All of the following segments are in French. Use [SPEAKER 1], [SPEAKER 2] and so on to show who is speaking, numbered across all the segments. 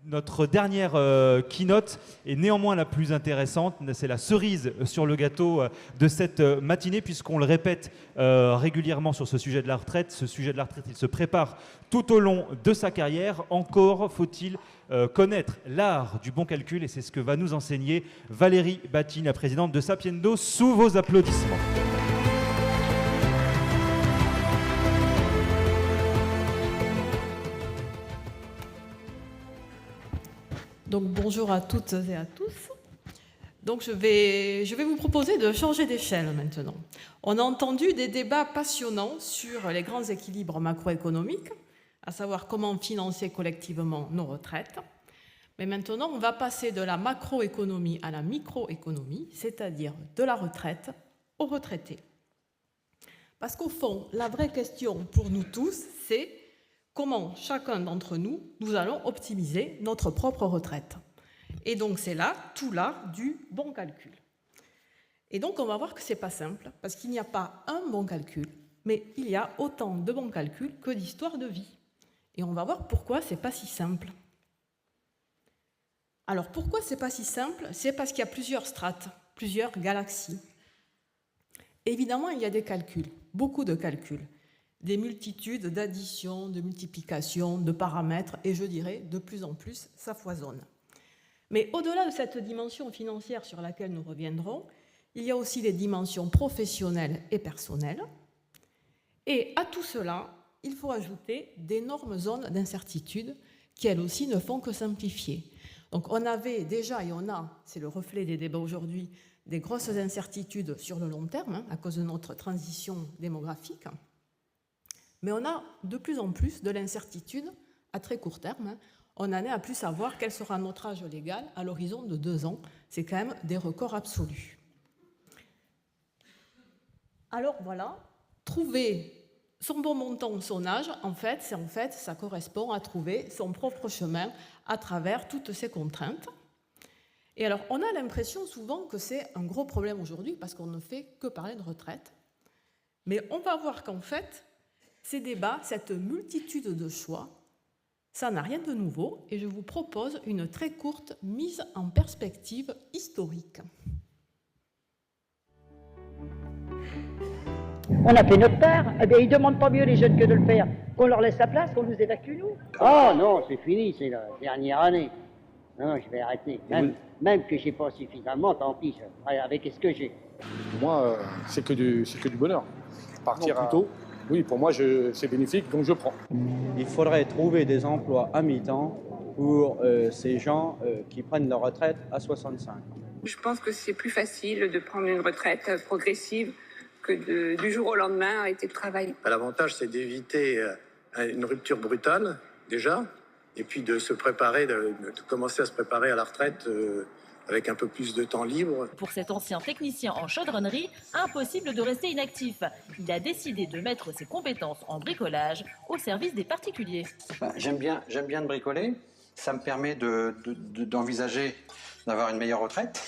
[SPEAKER 1] Notre dernière keynote est néanmoins la plus intéressante. C'est la cerise sur le gâteau de cette matinée, puisqu'on le répète régulièrement sur ce sujet de la retraite. Ce sujet de la retraite, il se prépare tout au long de sa carrière. Encore faut-il connaître l'art du bon calcul, et c'est ce que va nous enseigner Valérie Batine, la présidente de Sapiendo, sous vos applaudissements.
[SPEAKER 2] Donc bonjour à toutes et à tous. Donc je vais vous proposer de changer d'échelle maintenant. On a entendu des débats passionnants sur les grands équilibres macroéconomiques, à savoir comment financer collectivement nos retraites. Mais maintenant, on va passer de la macroéconomie à la microéconomie, c'est-à-dire de la retraite aux retraités. Parce qu'au fond, la vraie question pour nous tous, c'est comment chacun d'entre nous, nous allons optimiser notre propre retraite. Et donc c'est là tout l'art du bon calcul. Et donc on va voir que ce n'est pas simple, parce qu'il n'y a pas un bon calcul, mais il y a autant de bons calculs que d'histoires de vie. Et on va voir pourquoi ce n'est pas si simple. Alors pourquoi ce n'est pas si simple? C'est parce qu'il y a plusieurs strates, plusieurs galaxies. Évidemment, il y a des calculs, beaucoup de calculs. Des multitudes d'additions, de multiplications, de paramètres, et je dirais, de plus en plus, ça foisonne. Mais au-delà de cette dimension financière sur laquelle nous reviendrons, il y a aussi les dimensions professionnelles et personnelles. Et à tout cela, il faut ajouter d'énormes zones d'incertitude qui, elles aussi, ne font que simplifier. Donc on avait déjà, et on a, c'est le reflet des débats aujourd'hui, des grosses incertitudes sur le long terme, à cause de notre transition démographique. Mais on a de plus en plus de l'incertitude à très court terme. On en est à plus savoir quel sera notre âge légal à l'horizon de 2 ans. C'est quand même des records absolus. Alors voilà, trouver son bon montant, son âge, en fait, ça correspond à trouver son propre chemin à travers toutes ces contraintes. Et alors, on a l'impression souvent que c'est un gros problème aujourd'hui parce qu'on ne fait que parler de retraite. Mais on va voir qu'en fait, ces débats, cette multitude de choix, ça n'a rien de nouveau et je vous propose une très courte mise en perspective historique.
[SPEAKER 3] On a fait notre part, eh bien ils ne demandent pas mieux les jeunes que de le faire, qu'on leur laisse la place, qu'on nous évacue nous.
[SPEAKER 4] Oh non, c'est fini, c'est la dernière année. Non, je vais arrêter. Même que je n'ai pas suffisamment, tant pis, je ferai avec ce que j'ai.
[SPEAKER 5] Moi, c'est que du bonheur. Partir plus tôt. Oui, pour moi, c'est bénéfique, donc je prends.
[SPEAKER 6] Il faudrait trouver des emplois à mi-temps pour ces gens qui prennent leur retraite à 65 ans.
[SPEAKER 7] Je pense que c'est plus facile de prendre une retraite progressive que du jour au lendemain arrêter de travailler.
[SPEAKER 8] L'avantage, c'est d'éviter une rupture brutale, déjà, et puis de se préparer, de commencer à se préparer à la retraite avec un peu plus de temps libre.
[SPEAKER 9] Pour cet ancien technicien en chaudronnerie, impossible de rester inactif. Il a décidé de mettre ses compétences en bricolage au service des particuliers.
[SPEAKER 10] J'aime bien de bricoler. Ça me permet d'envisager d'avoir une meilleure retraite.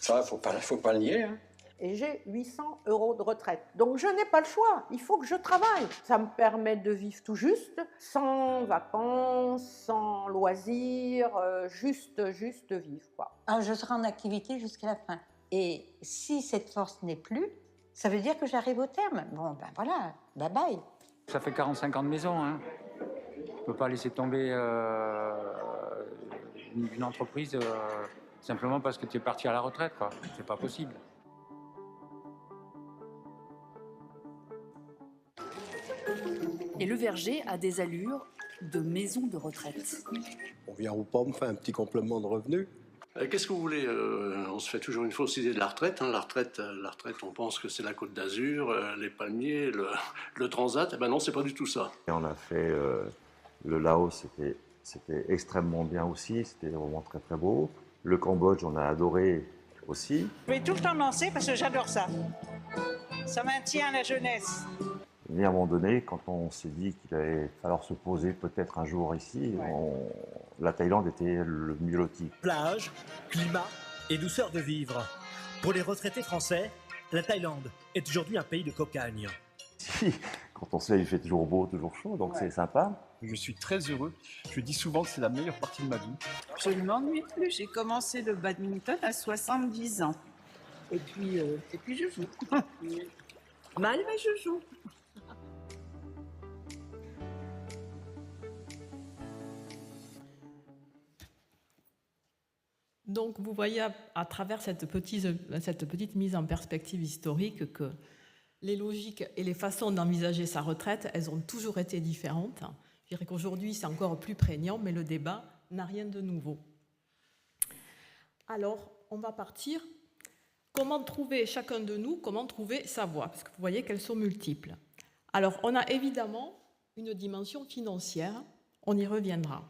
[SPEAKER 10] Ça, faut pas le nier. Hein.
[SPEAKER 11] Et j'ai 800 € de retraite. Donc je n'ai pas le choix, il faut que je travaille. Ça me permet de vivre tout juste, sans vacances, sans loisirs, juste vivre, quoi.
[SPEAKER 12] Alors je serai en activité jusqu'à la fin. Et si cette force n'est plus, ça veut dire que j'arrive au terme. Bon, ben voilà, bye bye.
[SPEAKER 13] Ça fait 45 ans de maison, hein. On ne peut pas laisser tomber une entreprise simplement parce que tu es parti à la retraite, quoi. C'est pas possible.
[SPEAKER 14] Et le Verger a des allures de maison de retraite.
[SPEAKER 15] On vient aux pommes, fait un petit complément de revenu.
[SPEAKER 16] Qu'est-ce que vous voulez? On se fait toujours une fausse idée de la retraite. Hein. La retraite, on pense que c'est la Côte d'Azur, les palmiers, le transat. Eh ben non, c'est pas du tout ça.
[SPEAKER 17] Et on a fait le Laos, c'était extrêmement bien aussi, c'était vraiment très très beau. Le Cambodge, on a adoré aussi.
[SPEAKER 18] Je vais tout le temps me lancer parce que j'adore ça. Ça maintient la jeunesse.
[SPEAKER 17] Et à un moment donné, quand on s'est dit qu'il allait falloir se poser peut-être un jour ici, la Thaïlande était le mieux loti.
[SPEAKER 19] Plage, climat et douceur de vivre. Pour les retraités français, la Thaïlande est aujourd'hui un pays de cocagne.
[SPEAKER 17] Si, Quand on se lève, il fait toujours beau, toujours chaud, donc c'est sympa.
[SPEAKER 20] Je suis très heureux. Je dis souvent que c'est la meilleure partie de ma vie.
[SPEAKER 18] Je ne m'ennuie plus. J'ai commencé le badminton à 70 ans. Et puis je joue. Mal, mais je joue.
[SPEAKER 2] Donc vous voyez à travers cette petite mise en perspective historique que les logiques et les façons d'envisager sa retraite, elles ont toujours été différentes. Je dirais qu'aujourd'hui c'est encore plus prégnant, mais le débat n'a rien de nouveau. Alors on va partir. Comment trouver chacun de nous, comment trouver sa voie, parce que vous voyez qu'elles sont multiples. Alors on a évidemment une dimension financière, on y reviendra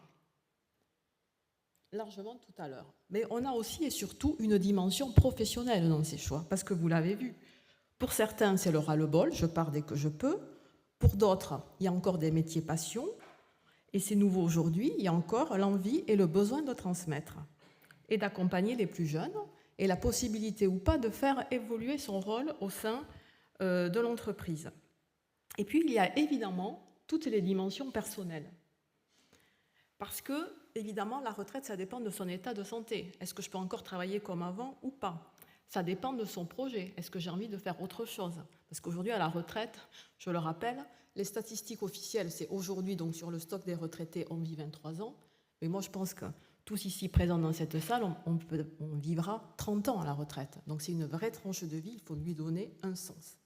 [SPEAKER 2] largement tout à l'heure. Mais on a aussi et surtout une dimension professionnelle dans ces choix, parce que vous l'avez vu. Pour certains, c'est le ras-le-bol, je pars dès que je peux. Pour d'autres, il y a encore des métiers passion. Et c'est nouveau aujourd'hui, il y a encore l'envie et le besoin de transmettre et d'accompagner les plus jeunes et la possibilité ou pas de faire évoluer son rôle au sein de l'entreprise. Et puis, il y a évidemment toutes les dimensions personnelles. Parce que, évidemment, la retraite, ça dépend de son état de santé. Est-ce que je peux encore travailler comme avant ou pas? Ça dépend de son projet. Est-ce que j'ai envie de faire autre chose? Parce qu'aujourd'hui, à la retraite, je le rappelle, les statistiques officielles, c'est aujourd'hui, donc sur le stock des retraités, on vit 23 ans. Mais moi, je pense que tous ici présents dans cette salle, on vivra 30 ans à la retraite. Donc c'est une vraie tranche de vie, il faut lui donner un sens.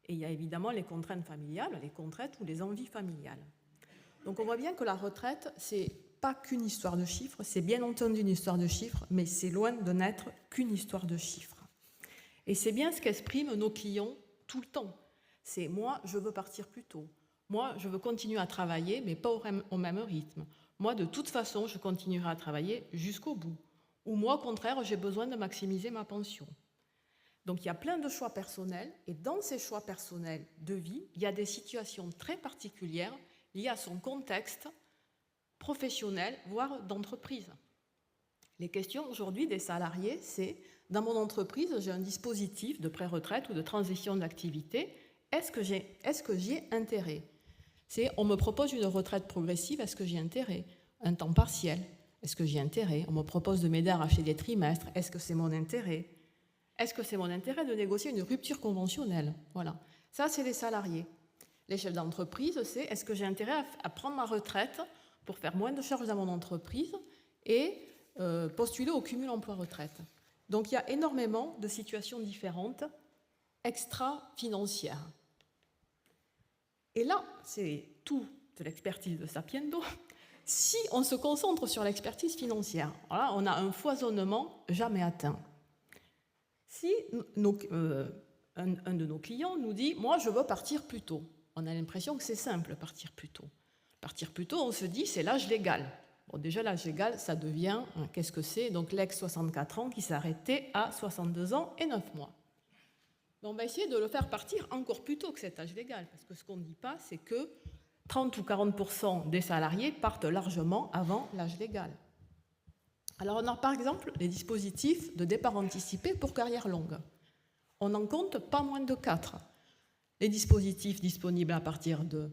[SPEAKER 2] Et il y a évidemment les contraintes familiales, les contraintes ou les envies familiales. Donc on voit bien que la retraite, c'est pas qu'une histoire de chiffres, c'est bien entendu une histoire de chiffres, mais c'est loin de n'être qu'une histoire de chiffres. Et c'est bien ce qu'expriment nos clients tout le temps. C'est moi, je veux partir plus tôt. Moi, je veux continuer à travailler, mais pas au même rythme. Moi, de toute façon, je continuerai à travailler jusqu'au bout. Ou moi, au contraire, j'ai besoin de maximiser ma pension. Donc, il y a plein de choix personnels. Et dans ces choix personnels de vie, il y a des situations très particulières liées à son contexte professionnel, voire d'entreprise. Les questions aujourd'hui des salariés, c'est, dans mon entreprise, j'ai un dispositif de pré-retraite ou de transition d'activité, est-ce que j'y ai intérêt? C'est, on me propose une retraite progressive, est-ce que j'y ai intérêt? Un temps partiel, est-ce que j'y ai intérêt? On me propose de m'aider à racheter des trimestres, est-ce que c'est mon intérêt? Est-ce que c'est mon intérêt de négocier une rupture conventionnelle? Voilà. Ça, c'est les salariés. Les chefs d'entreprise, c'est, est-ce que j'ai intérêt à prendre ma retraite pour faire moins de charges dans mon entreprise et postuler au cumul emploi-retraite? Donc, il y a énormément de situations différentes, extra-financières. Et là, c'est tout de l'expertise de Sapiendo. Si on se concentre sur l'expertise financière, voilà, on a un foisonnement jamais atteint. Si un de nos clients nous dit « moi, je veux partir plus tôt », on a l'impression que c'est simple, partir plus tôt. Partir plus tôt, on se dit « c'est l'âge légal ». Bon, déjà, l'âge légal, ça devient, qu'est-ce que c'est? Donc, l'ex-64 ans qui s'est arrêté à 62 ans et 9 mois. On va essayer de le faire partir encore plus tôt que cet âge légal, parce que ce qu'on ne dit pas, c'est que 30 ou 40% des salariés partent largement avant l'âge légal. Alors on a par exemple les dispositifs de départ anticipé pour carrière longue. On en compte pas moins de 4. Les dispositifs disponibles à partir de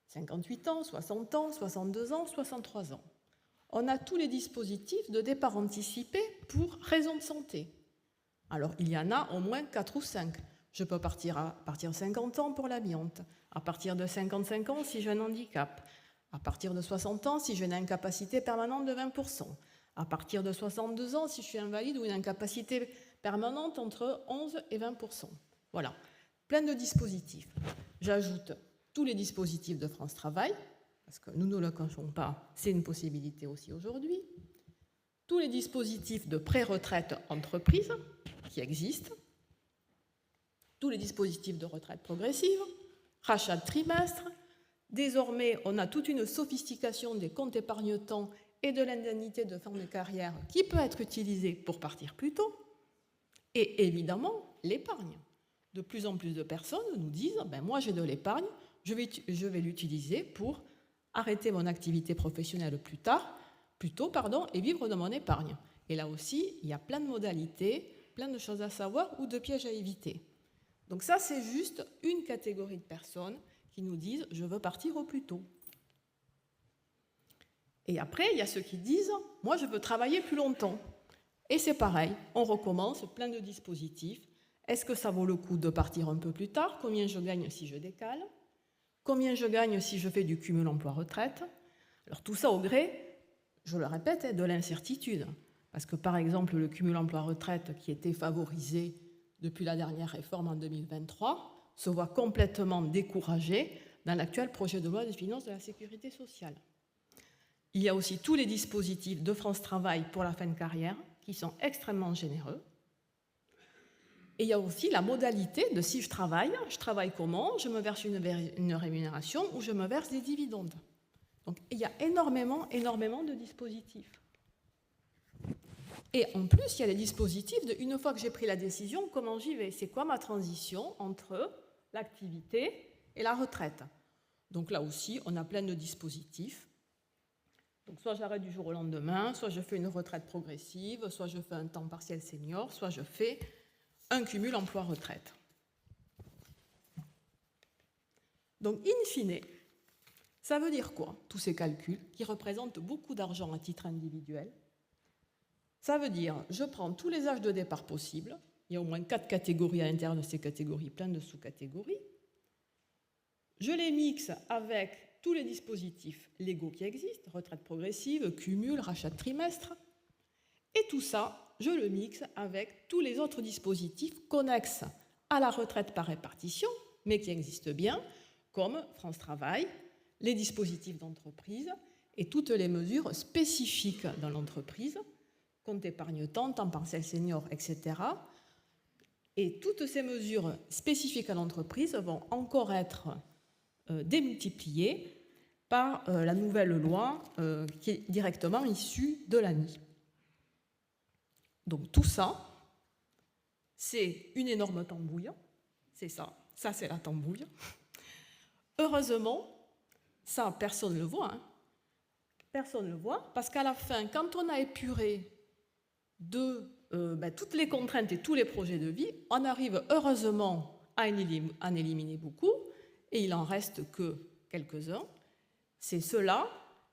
[SPEAKER 2] 58 ans, 60 ans, 62 ans, 63 ans. On a tous les dispositifs de départ anticipé pour raison de santé. Alors, il y en a au moins 4 ou 5. Je peux partir à partir de 50 ans pour l'amiante, à partir de 55 ans si j'ai un handicap, à partir de 60 ans si j'ai une incapacité permanente de 20%, à partir de 62 ans si je suis invalide ou une incapacité permanente entre 11 et 20%. Voilà, plein de dispositifs. J'ajoute tous les dispositifs de France Travail, parce que nous ne le cachons pas, c'est une possibilité aussi aujourd'hui. Tous les dispositifs de pré-retraite entreprise qui existent, tous les dispositifs de retraite progressive, rachat de trimestre. Désormais, on a toute une sophistication des comptes épargne-temps et de l'indemnité de fin de carrière qui peut être utilisée pour partir plus tôt. Et évidemment, l'épargne. De plus en plus de personnes nous disent « moi j'ai de l'épargne, je vais l'utiliser pour arrêter mon activité professionnelle plus tôt, et vivre de mon épargne ». Et là aussi, il y a plein de modalités, plein de choses à savoir ou de pièges à éviter. Donc ça, c'est juste une catégorie de personnes qui nous disent « je veux partir au plus tôt ». Et après, il y a ceux qui disent « moi, je veux travailler plus longtemps ». Et c'est pareil, on recommence plein de dispositifs. Est-ce que ça vaut le coup de partir un peu plus tard? Combien je gagne si je décale? Combien je gagne si je fais du cumul emploi-retraite? Alors tout ça au gré, je le répète, de l'incertitude. Parce que par exemple, le cumul emploi-retraite qui était favorisé depuis la dernière réforme en 2023 se voit complètement découragé dans l'actuel projet de loi des finances de la sécurité sociale. Il y a aussi tous les dispositifs de France Travail pour la fin de carrière qui sont extrêmement généreux. Et il y a aussi la modalité de si je travaille comment? Je me verse une rémunération ou je me verse des dividendes. Donc il y a énormément de dispositifs. Et en plus, il y a les dispositifs de une fois que j'ai pris la décision, comment j'y vais? C'est quoi ma transition entre l'activité et la retraite? Donc là aussi, on a plein de dispositifs. Donc soit j'arrête du jour au lendemain, soit je fais une retraite progressive, soit je fais un temps partiel senior, soit je fais un cumul emploi-retraite. Donc, in fine, ça veut dire quoi, tous ces calculs qui représentent beaucoup d'argent à titre individuel? Ça veut dire, je prends tous les âges de départ possibles, il y a au moins 4 catégories à l'intérieur de ces catégories, plein de sous-catégories, je les mixe avec tous les dispositifs légaux qui existent, retraite progressive, cumul, rachat de trimestre, et tout ça, je le mixe avec tous les autres dispositifs connexes à la retraite par répartition, mais qui existent bien, comme France Travail, les dispositifs d'entreprise et toutes les mesures spécifiques dans l'entreprise, compte épargne-temps, temps partiel senior, etc. Et toutes ces mesures spécifiques à l'entreprise vont encore être démultipliées par la nouvelle loi qui est directement issue de l'ANI. Donc tout ça, c'est une énorme tambouille, c'est ça c'est la tambouille. Heureusement, ça personne ne le voit, personne ne le voit, parce qu'à la fin, quand on a épuré de toutes les contraintes et tous les projets de vie, on arrive heureusement à en éliminer beaucoup, et il en reste que quelques-uns. C'est ceux-là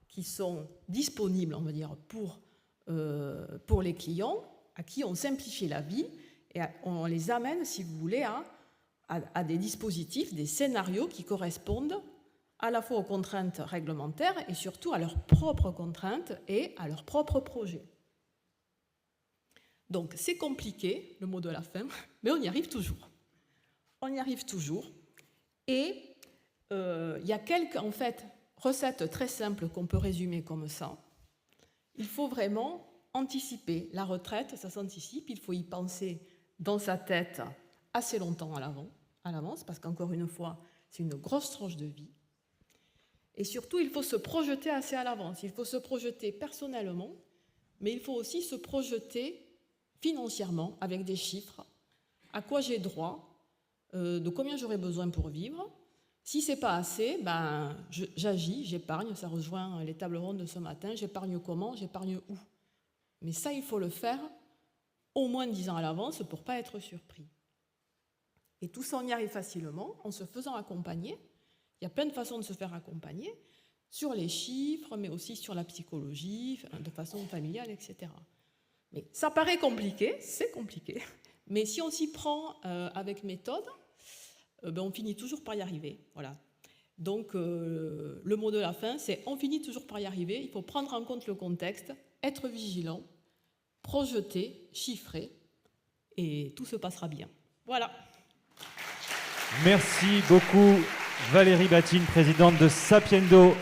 [SPEAKER 2] qui sont disponibles, on va dire, pour les clients, à qui on simplifie la vie et on les amène, si vous voulez, à des dispositifs, des scénarios qui correspondent à la fois aux contraintes réglementaires et surtout à leurs propres contraintes et à leurs propres projets. Donc c'est compliqué, le mot de la fin, mais on y arrive toujours. On y arrive toujours. Et il y a quelques, en fait, recettes très simples qu'on peut résumer comme ça. Il faut vraiment anticiper. La retraite, ça s'anticipe, il faut y penser dans sa tête assez longtemps à l'avance, parce qu'encore une fois, c'est une grosse tranche de vie. Et surtout, il faut se projeter assez à l'avance. Il faut se projeter personnellement, mais il faut aussi se projeter financièrement, avec des chiffres. À quoi j'ai droit, de combien j'aurai besoin pour vivre. Si ce n'est pas assez, j'agis, j'épargne, ça rejoint les tables rondes de ce matin. J'épargne comment? J'épargne où? Mais ça, il faut le faire au moins 10 ans à l'avance pour ne pas être surpris. Et tout ça, on y arrive facilement en se faisant accompagner. Il y a plein de façons de se faire accompagner, sur les chiffres, mais aussi sur la psychologie, de façon familiale, etc. Mais ça paraît compliqué, c'est compliqué. Mais si on s'y prend avec méthode, on finit toujours par y arriver. Voilà. Donc, le mot de la fin, c'est on finit toujours par y arriver. Il faut prendre en compte le contexte, être vigilant, projeter, chiffrer, et tout se passera bien. Voilà.
[SPEAKER 1] Merci beaucoup Valérie Batine, présidente de Sapiendo